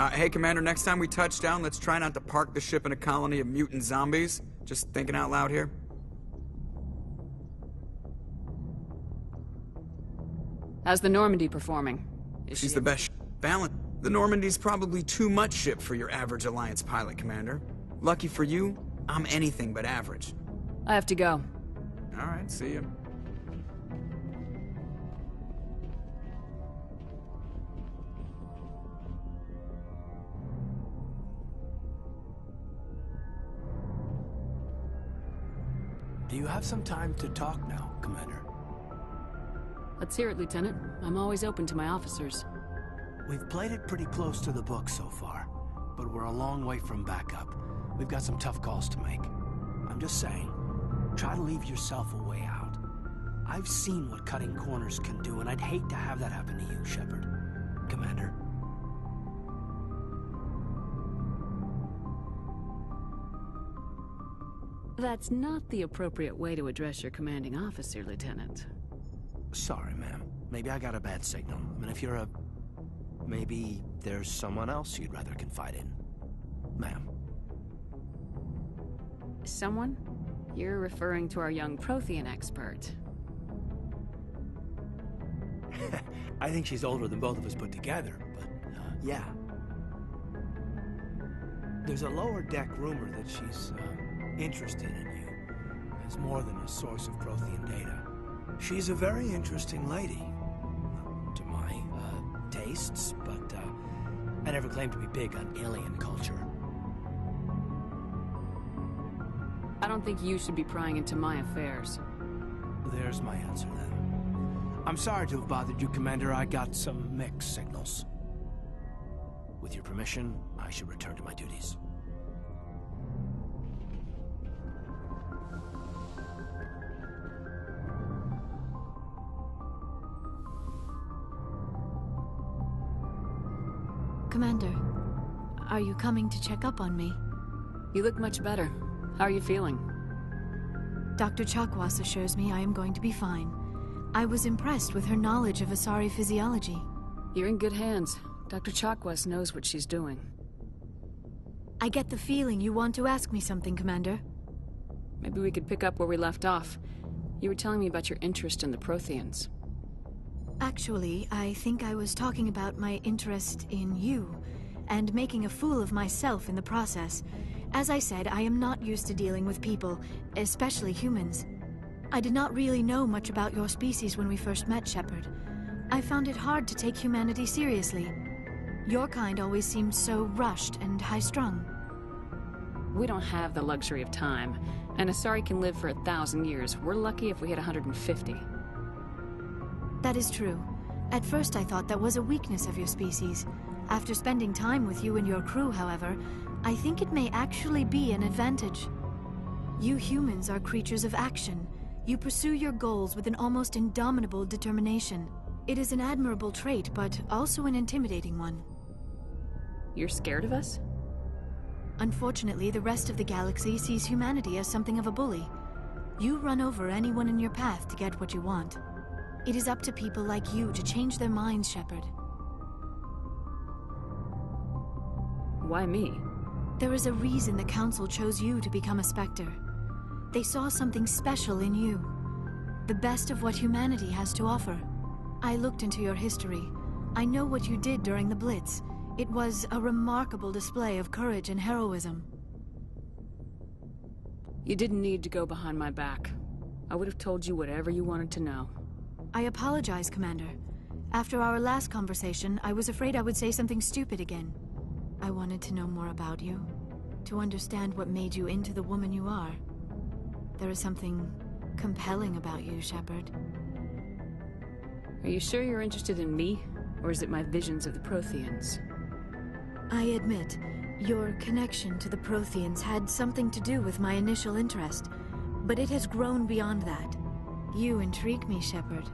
Hey, Commander, next time we touch down, let's try not to park the ship in a colony of mutant zombies. Just thinking out loud here. How's the Normandy performing? She's the best balance. The Normandy's probably too much ship for your average Alliance pilot, Commander. Lucky for you, I'm anything but average. I have to go. Alright, see ya. Do you have some time to talk now, Commander? Let's hear it, Lieutenant. I'm always open to my officers. We've played it pretty close to the book so far, but we're a long way from backup. We've got some tough calls to make. I'm just saying, try to leave yourself a way out. I've seen what cutting corners can do, and I'd hate to have that happen to you, Shepard. Commander. That's not the appropriate way to address your commanding officer, Lieutenant. Sorry, ma'am. Maybe I got a bad signal. I mean, if you're a... Maybe there's someone else you'd rather confide in. Ma'am. Someone? You're referring to our young Prothean expert. I think she's older than both of us put together, but, yeah. There's a lower deck rumor that she's, interested in you as more than a source of Prothean data. She's a very interesting lady, to my, tastes, but, I never claimed to be big on alien culture. I don't think you should be prying into my affairs. There's my answer, then. I'm sorry to have bothered you, Commander. I got some mixed signals. With your permission, I should return to my duties. Commander, are you coming to check up on me? You look much better. How are you feeling? Dr. Chakwas assures me I am going to be fine. I was impressed with her knowledge of Asari physiology. You're in good hands. Dr. Chakwas knows what she's doing. I get the feeling you want to ask me something, Commander. Maybe we could pick up where we left off. You were telling me about your interest in the Protheans. Actually, I think I was talking about my interest in you, and making a fool of myself in the process. As I said, I am not used to dealing with people, especially humans. I did not really know much about your species when we first met, Shepard. I found it hard to take humanity seriously. Your kind always seemed so rushed and high-strung. We don't have the luxury of time, and Asari can live for 1,000 years. We're lucky if we hit 150. That is true. At first I thought that was a weakness of your species. After spending time with you and your crew, however, I think it may actually be an advantage. You humans are creatures of action. You pursue your goals with an almost indomitable determination. It is an admirable trait, but also an intimidating one. You're scared of us? Unfortunately, the rest of the galaxy sees humanity as something of a bully. You run over anyone in your path to get what you want. It is up to people like you to change their minds, Shepard. Why me? There is a reason the Council chose you to become a Spectre. They saw something special in you. The best of what humanity has to offer. I looked into your history. I know what you did during the Blitz. It was a remarkable display of courage and heroism. You didn't need to go behind my back. I would have told you whatever you wanted to know. I apologize, Commander. After our last conversation, I was afraid I would say something stupid again. I wanted to know more about you, to understand what made you into the woman you are. There is something compelling about you, Shepard. Are you sure you're interested in me, or is it my visions of the Protheans? I admit, your connection to the Protheans had something to do with my initial interest, but it has grown beyond that. You intrigue me, Shepard,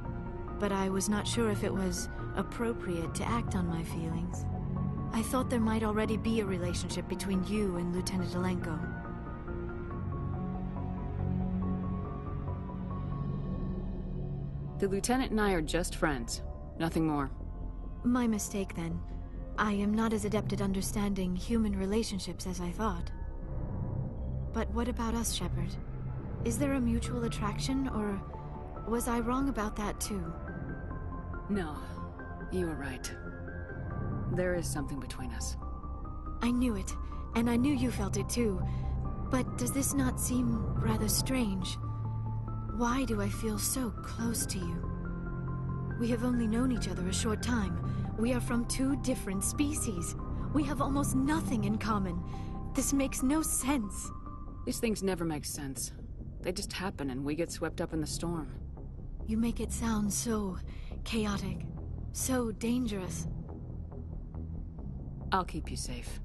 but I was not sure if it was appropriate to act on my feelings. I thought there might already be a relationship between you and Lieutenant Alenko. The Lieutenant and I are just friends. Nothing more. My mistake, then. I am not as adept at understanding human relationships as I thought. But what about us, Shepard? Is there a mutual attraction, or was I wrong about that too? No, you were right. There is something between us. I knew it, and I knew you felt it too. But does this not seem rather strange? Why do I feel so close to you? We have only known each other a short time. We are from two different species. We have almost nothing in common. This makes no sense. These things never make sense. They just happen and we get swept up in the storm. You make it sound so chaotic, so dangerous. I'll keep you safe.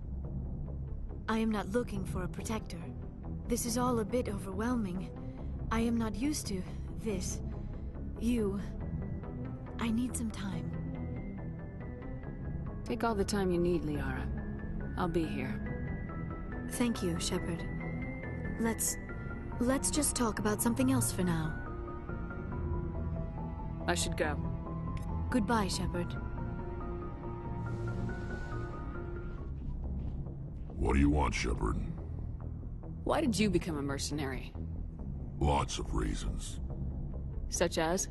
I am not looking for a protector. This is all a bit overwhelming. I am not used to this. I need some time. Take all the time you need, Liara. I'll be here. Thank you, Shepard. Let's just talk about something else for now. I should go. Goodbye, Shepard. What do you want, Shepard? Why did you become a mercenary? Lots of reasons. Such as?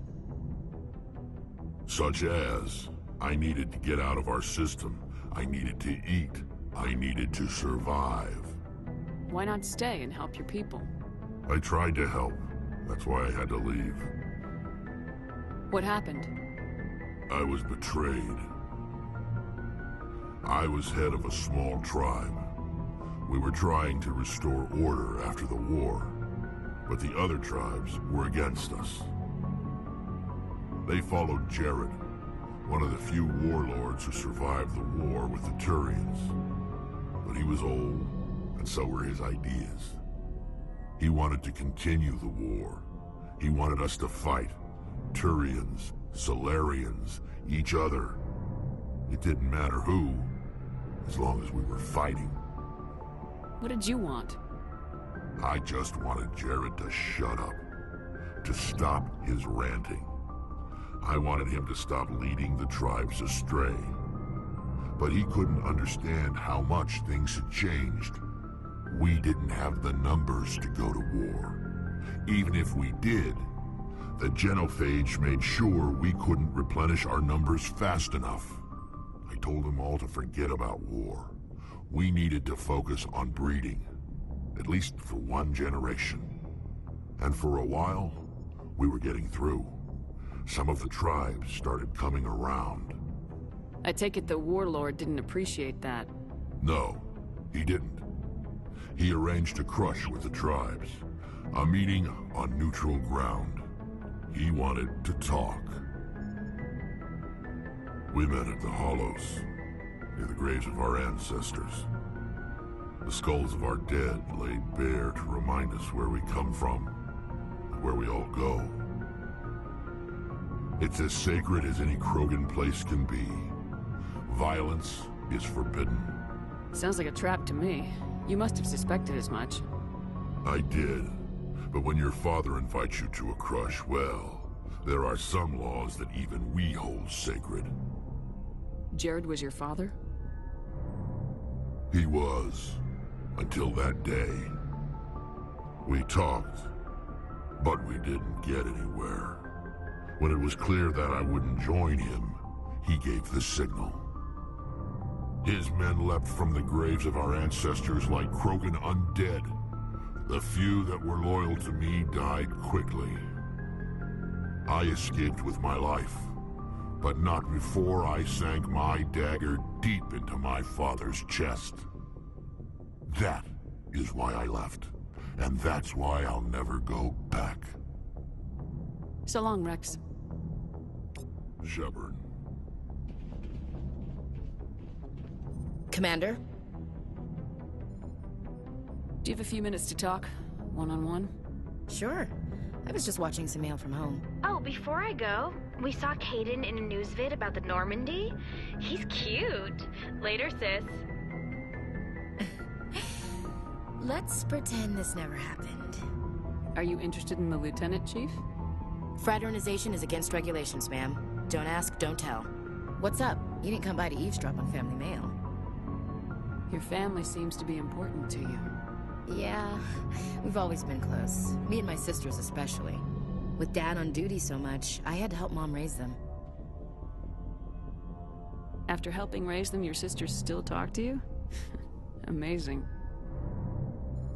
Such as, I needed to get out of our system. I needed to eat. I needed to survive. Why not stay and help your people? I tried to help. That's why I had to leave. What happened? I was betrayed. I was head of a small tribe. We were trying to restore order after the war, but the other tribes were against us. They followed Jared, one of the few warlords who survived the war with the Turians. But he was old, and so were his ideas. He wanted to continue the war. He wanted us to fight. Turians, Solarians, each other. It didn't matter who, as long as we were fighting. What did you want? I just wanted Jared to shut up, to stop his ranting. I wanted him to stop leading the tribes astray. But he couldn't understand how much things had changed. We didn't have the numbers to go to war. Even if we did, the genophage made sure we couldn't replenish our numbers fast enough. I told them all to forget about war. We needed to focus on breeding, at least for one generation. And for a while, we were getting through. Some of the tribes started coming around. I take it the warlord didn't appreciate that. No, he didn't. He arranged a crush with the tribes, a meeting on neutral ground. He wanted to talk. We met at the Hollows, near the graves of our ancestors. The skulls of our dead laid bare to remind us where we come from, and where we all go. It's as sacred as any Krogan place can be. Violence is forbidden. Sounds like a trap to me. You must have suspected as much. I did. But when your father invites you to a crush, well, there are some laws that even we hold sacred. Jared was your father? He was, until that day. We talked, but we didn't get anywhere. When it was clear that I wouldn't join him, he gave the signal. His men leapt from the graves of our ancestors like Krogan undead. The few that were loyal to me died quickly. I escaped with my life, but not before I sank my dagger deep into my father's chest. That is why I left, and that's why I'll never go back. So long, Wrex. Shepard. Commander? Do you have a few minutes to talk? One-on-one? Sure. I was just watching some mail from home. Oh, before I go, we saw Caden in a news vid about the Normandy. He's cute. Later, sis. Let's pretend this never happened. Are you interested in the Lieutenant, Chief? Fraternization is against regulations, ma'am. Don't ask, don't tell. What's up? You didn't come by to eavesdrop on family mail. Your family seems to be important to you. Yeah, we've always been close. Me and my sisters especially. With Dad on duty so much, I had to help Mom raise them. After helping raise them, your sisters still talk to you? Amazing.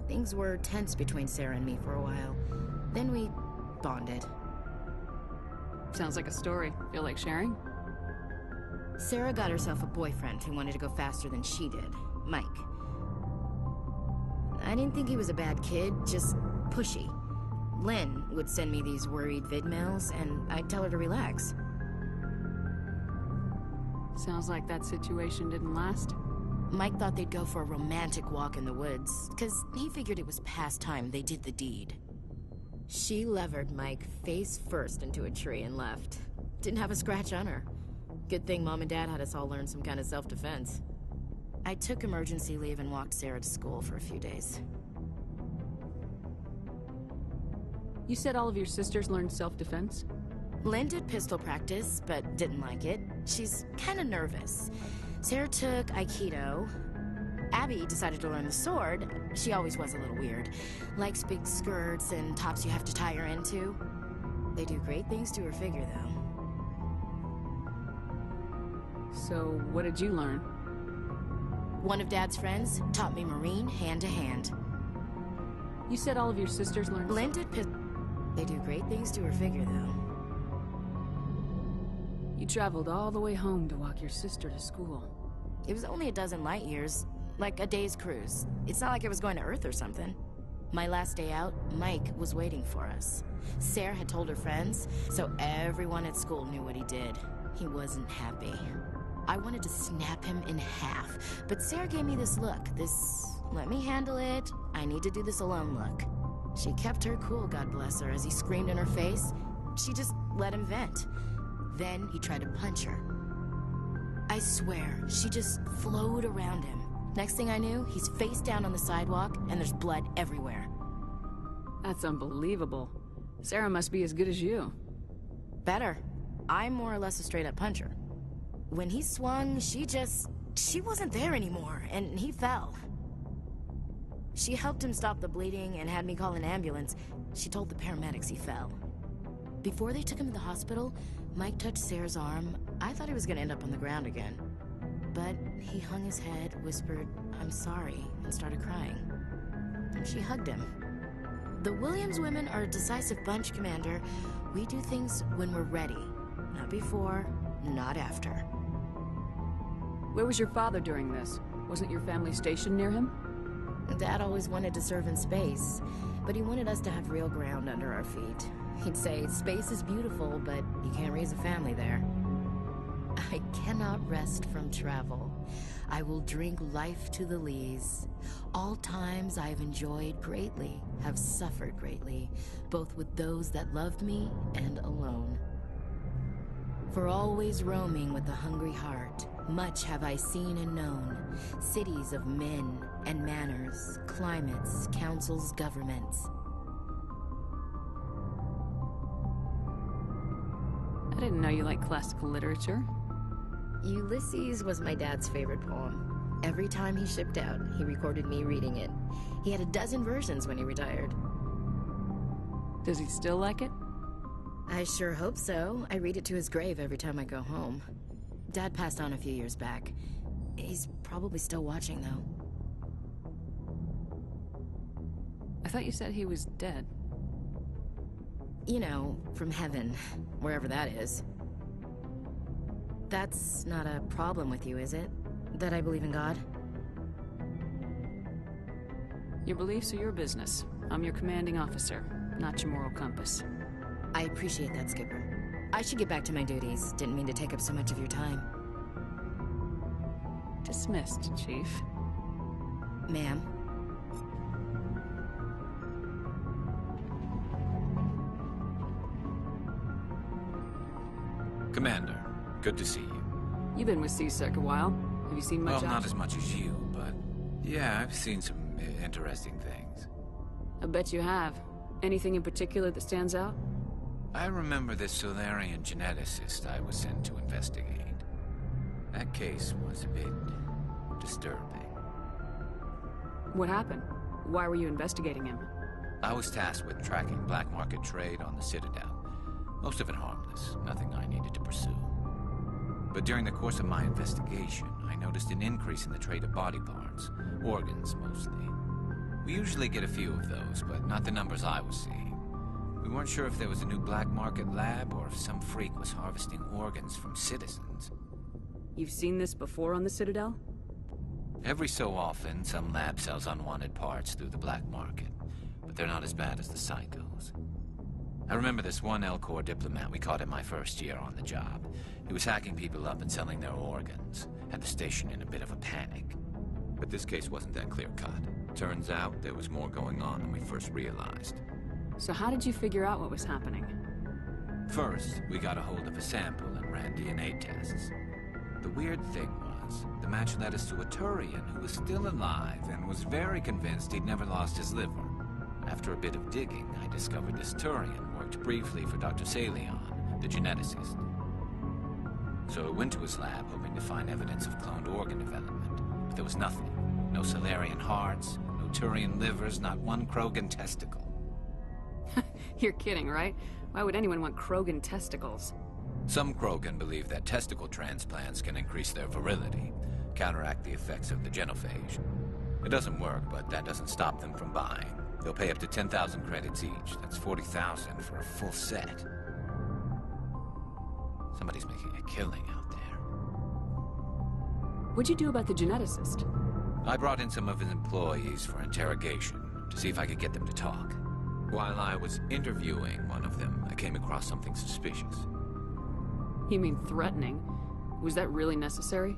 Things were tense between Sarah and me for a while. Then we bonded. Sounds like a story. Feel like sharing? Sarah got herself a boyfriend who wanted to go faster than she did, Mike. I didn't think he was a bad kid, just pushy. Lynn would send me these worried vid mails, and I'd tell her to relax. Sounds like that situation didn't last. Mike thought they'd go for a romantic walk in the woods, because he figured it was past time they did the deed. She levered Mike face first into a tree and left. Didn't have a scratch on her. Good thing Mom and Dad had us all learn some kind of self-defense. I took emergency leave and walked Sarah to school for a few days. You said all of your sisters learned self-defense? Lynn did pistol practice, but didn't like it. She's kind of nervous. Sarah took Aikido. Abby decided to learn the sword. She always was a little weird. Likes big skirts and tops you have to tie her into. They do great things to her figure, though. So, what did you learn? One of Dad's friends taught me Marine hand-to-hand. You said all of your sisters learned... Lynn did They do great things to her figure, though. You traveled all the way home to walk your sister to school. It was only a dozen light years, like a day's cruise. It's not like I was going to Earth or something. My last day out, Mike was waiting for us. Sarah had told her friends, so everyone at school knew what he did. He wasn't happy. I wanted to snap him in half, but Sarah gave me this look, this let me handle it, I need to do this alone look. She kept her cool, God bless her, as he screamed in her face. She just let him vent. Then he tried to punch her. I swear, she just flowed around him. Next thing I knew, he's face down on the sidewalk, and there's blood everywhere. That's unbelievable. Sarah must be as good as you. Better. I'm more or less a straight-up puncher. When he swung, she wasn't there anymore, and he fell. She helped him stop the bleeding and had me call an ambulance. She told the paramedics he fell. Before they took him to the hospital, Mike touched Sarah's arm. I thought he was gonna end up on the ground again. But he hung his head, whispered, "I'm sorry," and started crying. And she hugged him. The Williams women are a decisive bunch, Commander. We do things when we're ready. Not before, not after. Where was your father during this? Wasn't your family stationed near him? Dad always wanted to serve in space, but he wanted us to have real ground under our feet. He'd say, space is beautiful, but you can't raise a family there. I cannot rest from travel. I will drink life to the lees. All times I have enjoyed greatly, have suffered greatly, both with those that loved me and alone. For always roaming with a hungry heart, much have I seen and known, cities of men and manners, climates, councils, governments. I didn't know you liked classical literature. Ulysses was my dad's favorite poem. Every time he shipped out, he recorded me reading it. He had a dozen versions when he retired. Does he still like it? I sure hope so. I read it to his grave every time I go home. Dad passed on a few years back. He's probably still watching, though. I thought you said he was dead. You know, from heaven, wherever that is. That's not a problem with you, is it? That I believe in God? Your beliefs are your business. I'm your commanding officer, not your moral compass. I appreciate that, Skipper. I should get back to my duties. Didn't mean to take up so much of your time. Dismissed, Chief. Ma'am. Commander, good to see you. You've been with C-Sec a while. Have you seen much Well, not action? as much as you, but yeah, I've seen some interesting things. I bet you have. Anything in particular that stands out? I remember this Solarian geneticist I was sent to investigate. That case was a bit disturbing. What happened? Why were you investigating him? I was tasked with tracking black market trade on the Citadel. Most of it harmless, nothing I needed to pursue. But during the course of my investigation, I noticed an increase in the trade of body parts, organs mostly. We usually get a few of those, but not the numbers I was seeing. We weren't sure if there was a new black market lab or if some freak was harvesting organs from citizens. You've seen this before on the Citadel? Every so often, some lab sells unwanted parts through the black market, but they're not as bad as the psychos. I remember this one Elcor diplomat we caught in my first year on the job. He was hacking people up and selling their organs. Had the station in a bit of a panic. But this case wasn't that clear-cut. Turns out there was more going on than we first realized. So how did you figure out what was happening? First, we got a hold of a sample and ran DNA tests. The weird thing was, the match led us to a Turian who was still alive and was very convinced he'd never lost his liver. After a bit of digging, I discovered this Turian worked briefly for Dr. Salion, the geneticist. So I went to his lab hoping to find evidence of cloned organ development, but there was nothing. No Salarian hearts, no Turian livers, not one Krogan testicle. You're kidding, right? Why would anyone want Krogan testicles? Some Krogan believe that testicle transplants can increase their virility, counteract the effects of the genophage. It doesn't work, but that doesn't stop them from buying. They'll pay up to 10,000 credits each. That's 40,000 for a full set. Somebody's making a killing out there. What'd you do about the geneticist? I brought in some of his employees for interrogation, to see if I could get them to talk. While I was interviewing one of them, I came across something suspicious. You mean threatening? Was that really necessary?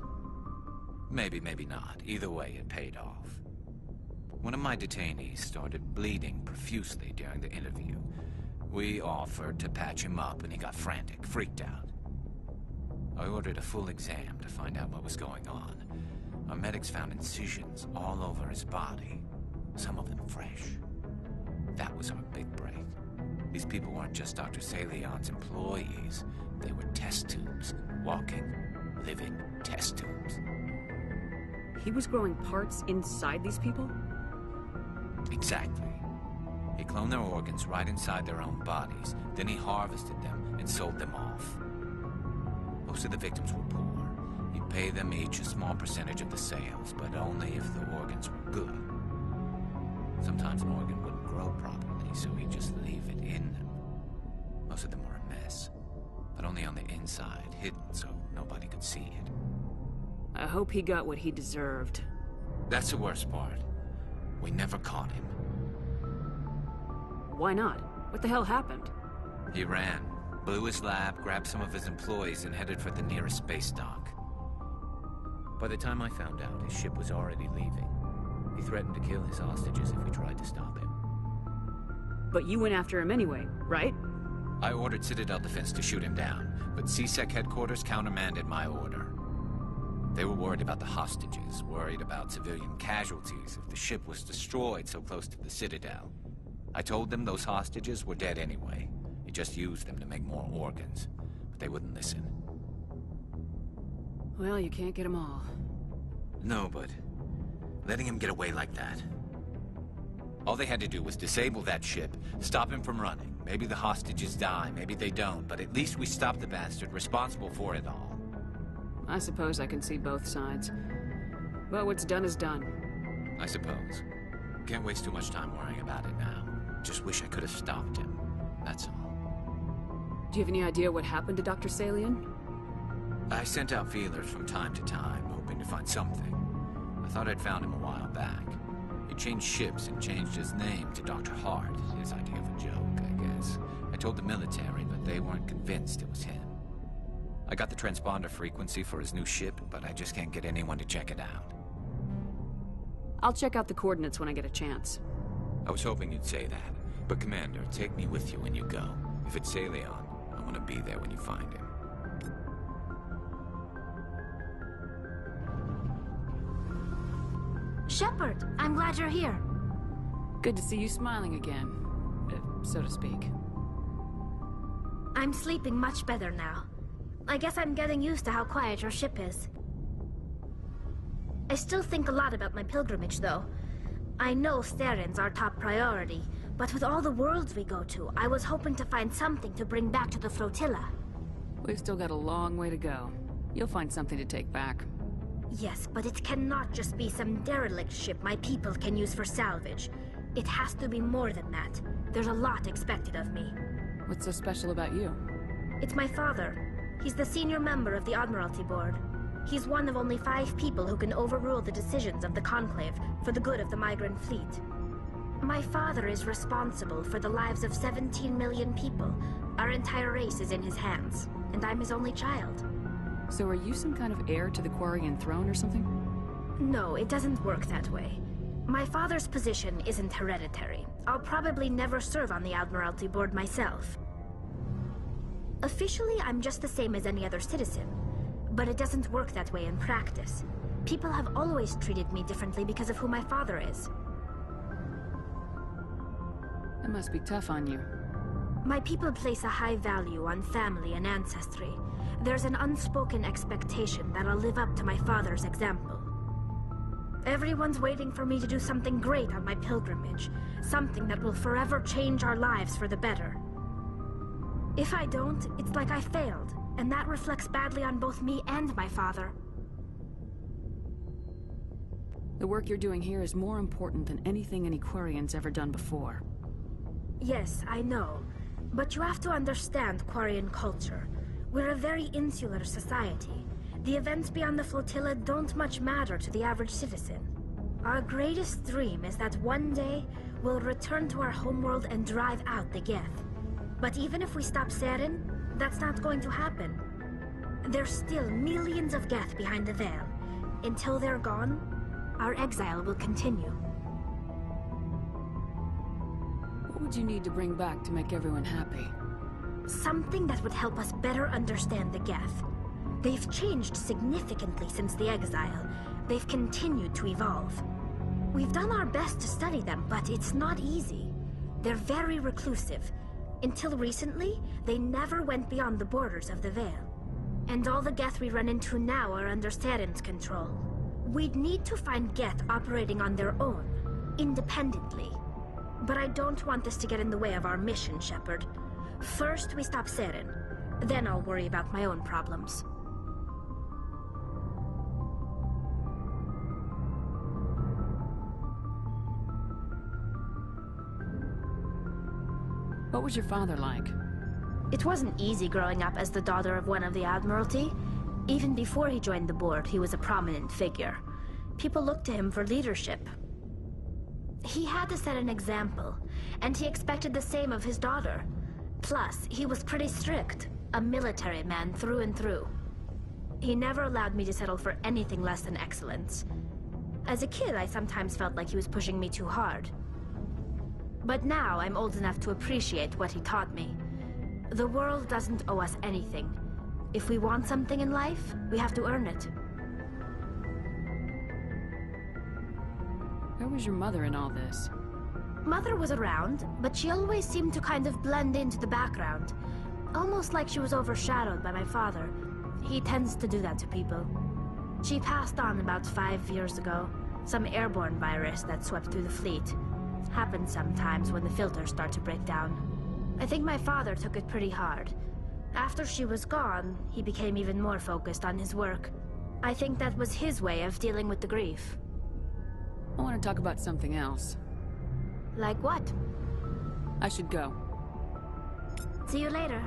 Maybe, maybe not. Either way, it paid off. One of my detainees started bleeding profusely during the interview. We offered to patch him up and he got frantic, freaked out. I ordered a full exam to find out what was going on. Our medics found incisions all over his body, some of them fresh. That was our big break. These people weren't just Dr. Salion's employees. They were test tubes. Walking, living test tubes. He was growing parts inside these people? Exactly. He cloned their organs right inside their own bodies. Then he harvested them and sold them off. Most of the victims were poor. He'd pay them each a small percentage of the sales, but only if the organs were good. Sometimes an organ wouldn't grow properly, so he'd just leave it in them. Most of them were a mess, but only on the inside, hidden so nobody could see it. I hope he got what he deserved. That's the worst part. We never caught him. Why not? What the hell happened? He ran, blew his lab, grabbed some of his employees, and headed for the nearest space dock. By the time I found out, his ship was already leaving. He threatened to kill his hostages if we tried to stop him. But you went after him anyway, right? I ordered Citadel Defense to shoot him down, but CSEC headquarters countermanded my order. They were worried about the hostages, worried about civilian casualties if the ship was destroyed so close to the Citadel. I told them those hostages were dead anyway. He just used them to make more organs, but they wouldn't listen. Well, you can't get them all. No, but letting him get away like that. All they had to do was disable that ship, stop him from running. Maybe the hostages die, maybe they don't, but at least we stopped the bastard responsible for it all. I suppose I can see both sides. But what's done is done. I suppose. Can't waste too much time worrying about it now. Just wish I could have stopped him. That's all. Do you have any idea what happened to Dr. Salion? I sent out feelers from time to time, hoping to find something. I thought I'd found him a while back. He changed ships and changed his name to Dr. Hart, his idea of a joke, I guess. I told the military, but they weren't convinced it was him. I got the transponder frequency for his new ship, but I just can't get anyone to check it out. I'll check out the coordinates when I get a chance. I was hoping you'd say that, but Commander, take me with you when you go. If it's Salion, I want to be there when you find him. Shepard, I'm glad you're here. Good to see you smiling again, so to speak. I'm sleeping much better now. I guess I'm getting used to how quiet your ship is. I still think a lot about my pilgrimage, though. I know Theron's our top priority, but with all the worlds we go to, I was hoping to find something to bring back to the flotilla. We've still got a long way to go. You'll find something to take back. Yes, but it cannot just be some derelict ship my people can use for salvage. It has to be more than that. There's a lot expected of me. What's so special about you? It's my father. He's the senior member of the Admiralty Board. He's one of only 5 people who can overrule the decisions of the Conclave for the good of the migrant fleet. My father is responsible for the lives of 17 million people. Our entire race is in his hands, and I'm his only child. So are you some kind of heir to the Quarian throne or something? No, it doesn't work that way. My father's position isn't hereditary. I'll probably never serve on the Admiralty Board myself. Officially, I'm just the same as any other citizen. But it doesn't work that way in practice. People have always treated me differently because of who my father is. That must be tough on you. My people place a high value on family and ancestry. There's an unspoken expectation that I'll live up to my father's example. Everyone's waiting for me to do something great on my pilgrimage. Something that will forever change our lives for the better. If I don't, it's like I failed, and that reflects badly on both me and my father. The work you're doing here is more important than anything any Quarian's ever done before. Yes, I know. But you have to understand Quarian culture. We're a very insular society. The events beyond the flotilla don't much matter to the average citizen. Our greatest dream is that one day we'll return to our homeworld and drive out the Geth. But even if we stop Seren, that's not going to happen. There's still millions of Geth behind the veil. Until they're gone, our exile will continue. What would you need to bring back to make everyone happy? Something that would help us better understand the Geth. They've changed significantly since the exile. They've continued to evolve. We've done our best to study them, but it's not easy. They're very reclusive. Until recently, they never went beyond the borders of the Veil. And all the Geth we run into now are under Seren's control. We'd need to find Geth operating on their own, independently. But I don't want this to get in the way of our mission, Shepard. First, we stop Seren. Then I'll worry about my own problems. What was your father like? It wasn't easy growing up as the daughter of one of the Admiralty. Even before he joined the board, he was a prominent figure. People looked to him for leadership. He had to set an example, and he expected the same of his daughter. Plus, he was pretty strict, a military man through and through. He never allowed me to settle for anything less than excellence. As a kid, I sometimes felt like he was pushing me too hard. But now I'm old enough to appreciate what he taught me. The world doesn't owe us anything. If we want something in life, we have to earn it. Where was your mother in all this? Mother was around, but she always seemed to kind of blend into the background. Almost like she was overshadowed by my father. He tends to do that to people. She passed on about 5 years ago. Some airborne virus that swept through the fleet. Happens sometimes when the filters start to break down. I think my father took it pretty hard. After she was gone, he became even more focused on his work. I think that was his way of dealing with the grief. I want to talk about something else. Like what? I should go. See you later.